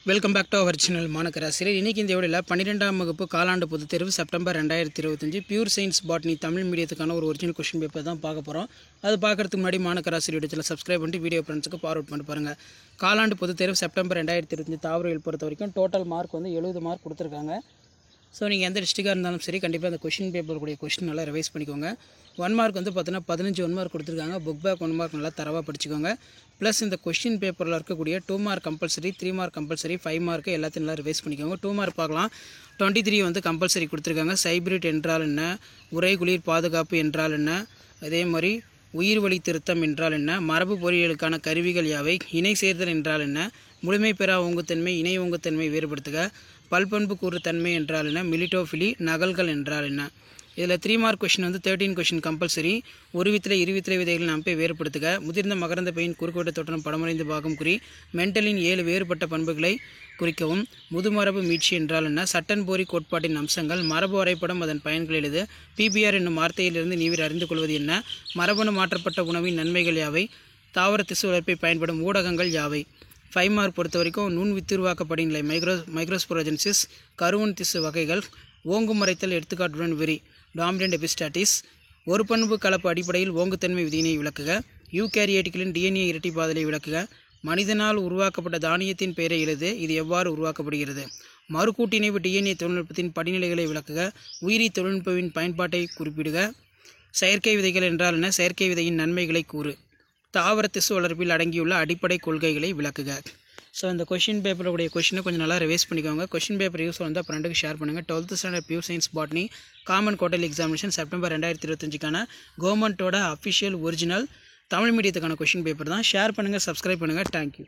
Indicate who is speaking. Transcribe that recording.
Speaker 1: Welcome back to our channel மாணக்கராசிரியர். இன்றைக்கி இந்த வீடியோவில் 12ஆம் வகுப்பு காலாண்டு பொதுத் தேர்வு September 2025 pure science botany Tamil மீடியத்துக்கான ஒரு ஒரிஜினல் கொஸ்டின் பேப்பர் தான் பார்க்க போகிறோம். அது பார்க்குறதுக்கு முன்னாடி மாணக்கராசிரியர் சேனல் சப்ஸ்கிரைப் பண்ணிட்டு வீடியோ ஃப்ரெண்ட்ஸுக்கு ஃபார்வர்ட் பண்ணி பாருங்கள். காலாண்டு பொதுத் தேர்வு செப்டம்பர் 2025 தாவரவியல் பொறுத்த வரைக்கும் டோட்டல் மார்க் வந்து 70 மார்க் கொடுத்துருக்காங்க. ஸோ நீங்கள் எந்த டிஸ்ட்ரிக்டாக இருந்தாலும் சரி கண்டிப்பாக அந்த கொஷின் பேப்பர் கூடிய கொஸ்டின் நல்லா ரிவைஸ் பண்ணிக்கோங்க. 1 மார்க் வந்து பார்த்தீங்கன்னா 15 1 மார்க் கொடுத்துருக்காங்க. புக் பேக் 1 மார்க் நல்லா தரவாக படிச்சுக்கோங்க. ப்ளஸ் இந்த கொஸ்டின் பேப்பரில் இருக்கக்கூடிய 2 mark compulsory, 3 mark compulsory, 5 mark எல்லாத்தையும் நல்லா ரிவைஸ் பண்ணிக்கோங்க. 2 மார்க் பார்க்கலாம். 23 வந்து கம்பல்சரி கொடுத்துருக்காங்க. சைப்ரிட் என்றால் என்ன, உறைகுளிர் பாதுகாப்பு என்றால் என்ன, அதே மாதிரி உயிர் வழி திருத்தம் என்றால் என்ன, மரபு பொறியியலுக்கான கருவிகள் யாவை, இணை சேர்தல் என்றால் என்ன, முழுமை பெறா ஓங்குத்தன்மை, இணை ஓங்குத்தன்மை வேறுபடுத்துக, பல்பண்பு கூறு தன்மை என்றால் என்ன, மிலிட்டோஃபிலி, நகல்கள் என்றால் என்ன. இதில் 3 மார்க் கொஷின் வந்து 13 கொஷின் கம்பல்சரி. ஒரு வித்திரை இருவித்திரை விதைகள் நம்பை வேறுபடுத்துக, முதிர்ந்த மகரந்த பையின் குறுக்குவெட்ட தோற்றம் படமறைந்து பாகம் குறி, மென்டலின் 7 வேறுபட்ட பண்புகளை குறிக்கவும், முதுமரபு மீட்சி என்றால் என்ன, சட்டன்போரி கோட்பாட்டின் அம்சங்கள், மரபு வரைபடம் அதன் பயன்கள் எழுது, பிபிஆர் என்னும் வார்த்தையிலிருந்து நீர் அறிந்து கொள்வது என்ன, மரபணு மாற்றப்பட்ட உணவின் நன்மைகள் யாவை, தாவர திசு வளர்ப்பை பயன்படும் ஊடகங்கள் யாவை. 5 மார்க் பொறுத்த வரைக்கும் நுண் வித்துருவாக்க படிநிலை மைக்ரோஸ்போரஜென்சிஸ், கருவன் திசு வகைகள், ஓங்கு மறைத்தல் எடுத்துக்காட்டுடன் விரி டாமினன்ட் எபிஸ்டாட்டிஸ், ஒரு பண்பு கலப்பு அடிப்படையில் ஓங்குத்தன்மை விதியினை விளக்குக, யூகேரியோட்டுகளின் டிஎன்ஏ இரட்டிப்பாதலை விளக்குக, மனிதனால் உருவாக்கப்பட்ட தானியத்தின் பெயரை எழுது, இது எவ்வாறு உருவாக்கப்படுகிறது, மறுகூட்டிணைவு டிஎன்ஏ தொழில்நுட்பத்தின் படிநிலைகளை விளக்குக, உயிரி தொழில்நுட்பத்தின் பயன்பாட்டை குறிப்பிடுக, செயற்கை விதைகள் என்றால் என்ன, செயற்கை விதையின் நன்மைகளை கூறு, தாவர திசு வளர்ப்பில் அடங்கியுள்ள அடிப்படை கொள்கைகளை விளக்குக. ஸோ இந்த கொஷின் பேப்பருடைய கொஷினை கொஞ்சம் நல்லா ரிவைஸ் பண்ணிக்கோங்க. கொஷின் பேப்பர் யூஸ் வந்து ஃப்ரெண்டுக்கு ஷேர் பண்ணுங்கள். 12th standard pure science botany common quarterly examination September 2025க்கான கவர்மெண்ட்டோட அஃபிஷியல் ஒரிஜினல் தமிழ் மீடியத்துக்கான கொஷின் பேப்பர் தான். ஷேர் பண்ணுங்கள், சப்ஸ்கிரைப் பண்ணுங்கள். தேங்க்யூ.